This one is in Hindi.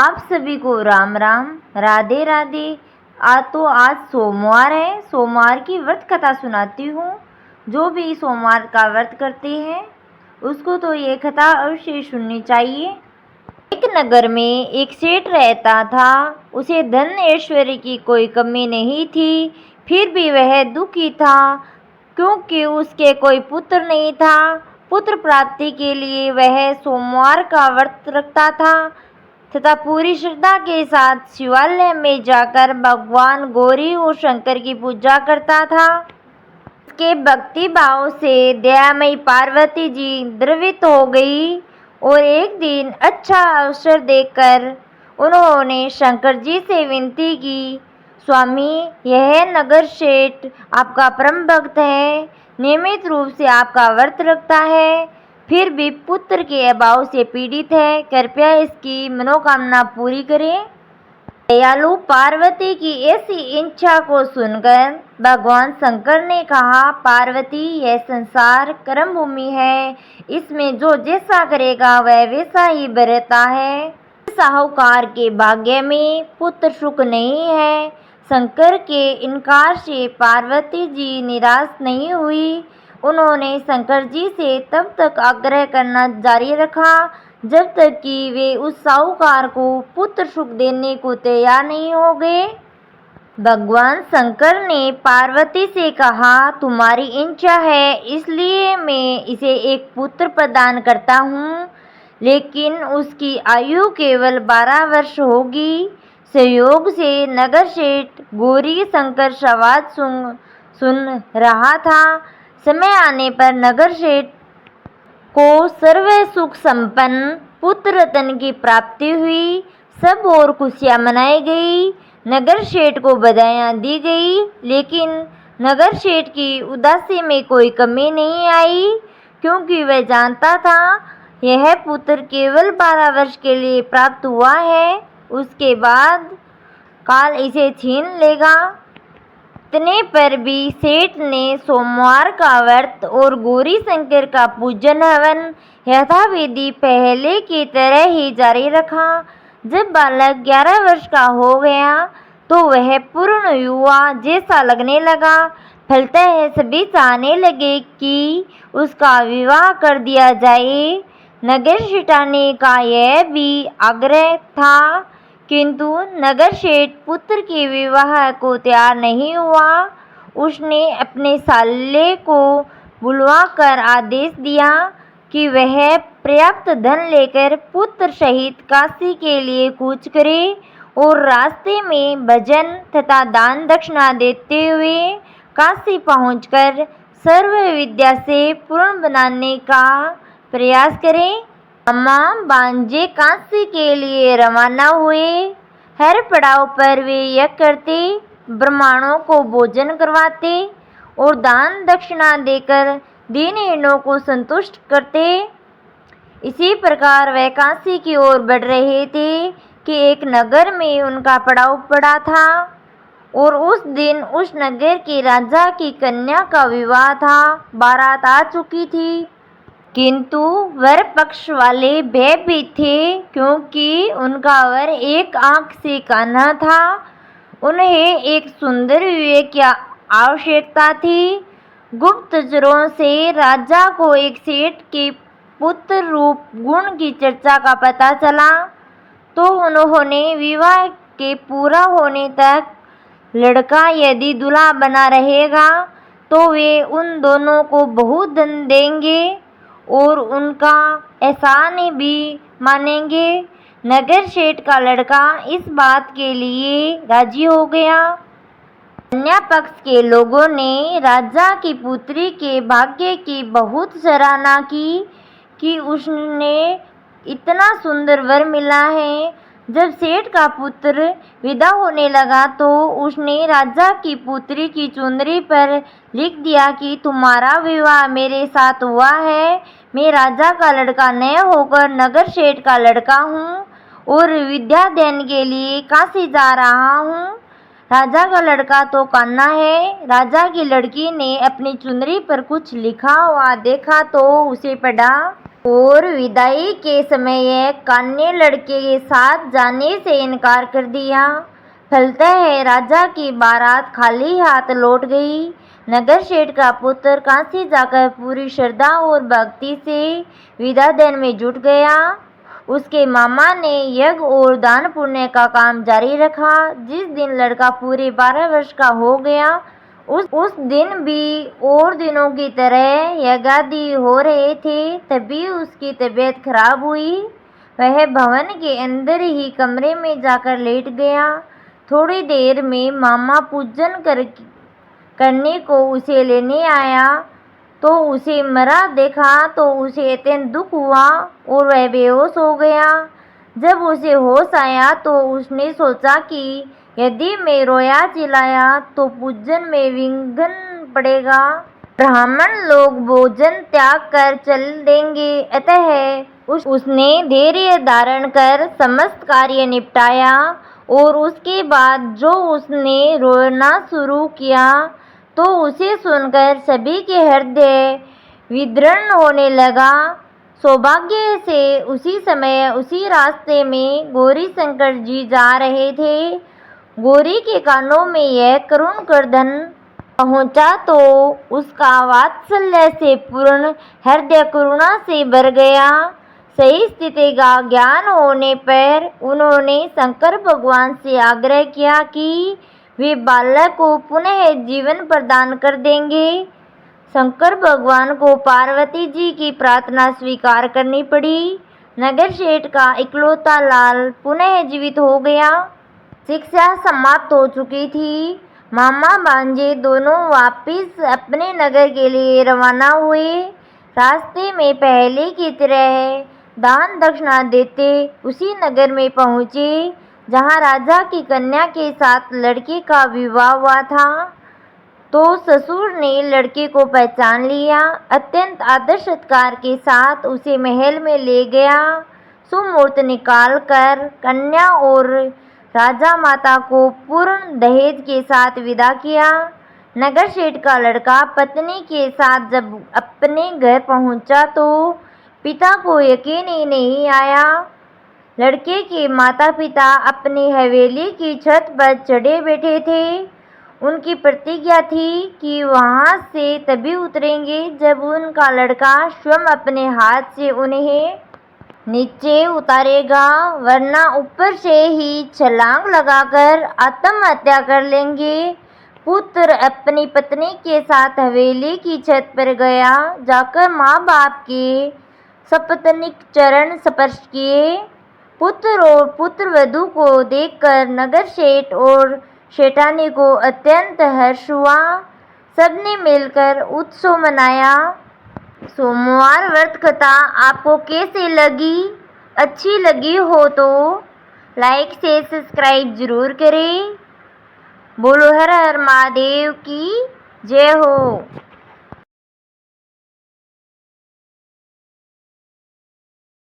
आप सभी को राम राम, राधे राधे। आज सोमवार है। सोमवार की व्रत कथा सुनाती हूँ। जो भी सोमवार का व्रत करते हैं उसको तो ये कथा अवश्य सुननी चाहिए। एक नगर में एक सेठ रहता था। उसे धन ऐश्वर्य की कोई कमी नहीं थी, फिर भी वह दुखी था क्योंकि उसके कोई पुत्र नहीं था। पुत्र प्राप्ति के लिए वह सोमवार का व्रत रखता था तथा पूरी श्रद्धा के साथ शिवालय में जाकर भगवान गौरी और शंकर की पूजा करता था। उसके भक्ति भाव से दयामयी पार्वती जी द्रवित हो गई और एक दिन अच्छा अवसर देखकर उन्होंने शंकर जी से विनती की, स्वामी, यह नगर सेठ आपका परम भक्त है, नियमित रूप से आपका व्रत रखता है, फिर भी पुत्र के अभाव से पीड़ित है, कृपया इसकी मनोकामना पूरी करें। दयालु पार्वती की ऐसी इच्छा को सुनकर भगवान शंकर ने कहा, पार्वती, यह संसार कर्म भूमि है, इसमें जो जैसा करेगा वह वैसा ही बरता है। साहूकार के भाग्य में पुत्र सुख नहीं है। शंकर के इनकार से पार्वती जी निराश नहीं हुई। उन्होंने शंकर जी से तब तक आग्रह करना जारी रखा जब तक कि वे उस साहूकार को पुत्र सुख देने को तैयार नहीं हो गए। भगवान शंकर ने पार्वती से कहा, तुम्हारी इच्छा है इसलिए मैं इसे एक पुत्र प्रदान करता हूँ, लेकिन उसकी आयु केवल 12 वर्ष होगी। संयोग से नगर सेठ गौरी शंकर संवाद सुन रहा था। समय आने पर नगर सेठ को सर्व सुख संपन्न पुत्र रत्न की प्राप्ति हुई। सब और खुशियां मनाई गई। नगर सेठ को बधाइयां दी गई, लेकिन नगर सेठ की उदासी में कोई कमी नहीं आई, क्योंकि वह जानता था यह पुत्र केवल 12 वर्ष के लिए प्राप्त हुआ है, उसके बाद काल इसे छीन लेगा। इतने पर भी सेठ ने सोमवार का व्रत और गौरी शंकर का पूजन हवन यथाविधि पहले की तरह ही जारी रखा। जब बालक 11 वर्ष का हो गया तो वह पूर्ण युवा जैसा लगने लगा। फलतः सभी चाहने लगे कि उसका विवाह कर दिया जाए। नगर सेठानी का यह भी आग्रह था, किंतु नगर सेठ पुत्र के विवाह को तैयार नहीं हुआ। उसने अपने साले को बुलवाकर आदेश दिया कि वह पर्याप्त धन लेकर पुत्र सहित काशी के लिए कूच करे और रास्ते में भजन तथा दान दक्षिणा देते हुए काशी पहुंचकर सर्व विद्या से पूर्ण बनाने का प्रयास करें। अम्मा बांजे काशी के लिए रवाना हुए। हर पड़ाव पर वे यज्ञ करते, ब्राह्मणों को भोजन करवाते और दान दक्षिणा देकर दीनहीनों को संतुष्ट करते। इसी प्रकार वे काशी की ओर बढ़ रहे थे कि एक नगर में उनका पड़ाव पड़ा था और उस दिन उस नगर के राजा की कन्या का विवाह था। बारात आ चुकी थी, किंतु वर पक्ष वाले भयभीत थे, क्योंकि उनका वर एक आंख से कान्हा था। उन्हें एक सुंदर विवेक की आवश्यकता थी। गुप्तचरों से राजा को एक सेठ के पुत्र रूप गुण की चर्चा का पता चला, तो उन्होंने विवाह के पूरा होने तक लड़का यदि दूल्हा बना रहेगा तो वे उन दोनों को बहुत धन देंगे और उनका एहसान भी मानेंगे। नगर सेठ का लड़का इस बात के लिए राजी हो गया। कन्या पक्ष के लोगों ने राजा की पुत्री के भाग्य की बहुत सराहना की कि उसने इतना सुंदर वर मिला है। जब सेठ का पुत्र विदा होने लगा तो उसने राजा की पुत्री की चुनरी पर लिख दिया कि तुम्हारा विवाह मेरे साथ हुआ है। मैं राजा का लड़का न होकर नगर सेठ का लड़का हूँ और विद्या अध्ययन के लिए काशी जा रहा हूँ। राजा का लड़का तो कान्हा है। राजा की लड़की ने अपनी चुनरी पर कुछ लिखा हुआ देखा तो उसे पढ़ा। और विदाई के समय कान ने लड़के के साथ जाने से इनकार कर दिया। फलतः राजा की बारात खाली हाथ लौट गई। नगर शेठ का पुत्र काशी जाकर पूरी श्रद्धा और भक्ति से विदा देने में जुट गया। उसके मामा ने यज्ञ और दान पुण्य का काम जारी रखा। जिस दिन लड़का पूरे 12 वर्ष का हो गया, उस दिन भी और दिनों की तरह यज्ञादि हो रहे थे। तभी उसकी तबीयत खराब हुई। वह भवन के अंदर ही कमरे में जाकर लेट गया। थोड़ी देर में मामा पूजन करने को उसे लेने आया तो उसे मरा देखा तो उसे अत्यंत दुख हुआ और वह बेहोश हो गया। जब उसे होश आया तो उसने सोचा कि यदि मैं रोया चिल्लाया तो पूजन में विघ्न पड़ेगा, ब्राह्मण लोग भोजन त्याग कर चल देंगे। अतः उसने धैर्य धारण कर समस्त कार्य निपटाया और उसके बाद जो उसने रोना शुरू किया तो उसे सुनकर सभी के हृदय विदीर्ण होने लगा। सौभाग्य से उसी समय उसी रास्ते में गौरी शंकर जी जा रहे थे। गौरी के कानों में यह करुण क्रंदन पहुंचा तो उसका वात्सल्य से पूर्ण हृदय करुणा से भर गया। सही स्थिति का ज्ञान होने पर उन्होंने शंकर भगवान से आग्रह किया कि वे बालक को पुनः जीवन प्रदान कर देंगे। शंकर भगवान को पार्वती जी की प्रार्थना स्वीकार करनी पड़ी। नगर शेठ का इकलौता लाल पुनः जीवित हो गया। शिक्षा समाप्त हो चुकी थी। मामा भांजे दोनों वापिस अपने नगर के लिए रवाना हुए। रास्ते में पहले की तरह दान दक्षिणा देते उसी नगर में पहुँचे जहाँ राजा की कन्या के साथ लड़के का विवाह हुआ था। तो ससुर ने लड़के को पहचान लिया। अत्यंत आदर सत्कार के साथ उसे महल में ले गया। सुमुहूर्त निकाल कर कन्या और राजा माता को पूर्ण दहेज के साथ विदा किया। नगर शेठ का लड़का पत्नी के साथ जब अपने घर पहुंचा तो पिता को यकीन ही नहीं आया। लड़के के माता पिता अपनी हवेली की छत पर चढ़े बैठे थे। उनकी प्रतिज्ञा थी कि वहां से तभी उतरेंगे जब उनका लड़का स्वयं अपने हाथ से उन्हें नीचे उतारेगा, वरना ऊपर से ही छलांग लगाकर आत्महत्या कर लेंगे। पुत्र अपनी पत्नी के साथ हवेली की छत पर गया। जाकर माँ बाप के सपत्नीक चरण स्पर्श किए। पुत्र और पुत्र वधू को देखकर नगर शेठ और शेठानी को अत्यंत हर्ष हुआ। सबने मिलकर उत्सव मनाया। सोमवार व्रत कथा आपको कैसी लगी? अच्छी लगी हो तो लाइक से सब्सक्राइब जरूर करें। बोलो हर हर महादेव की जय हो।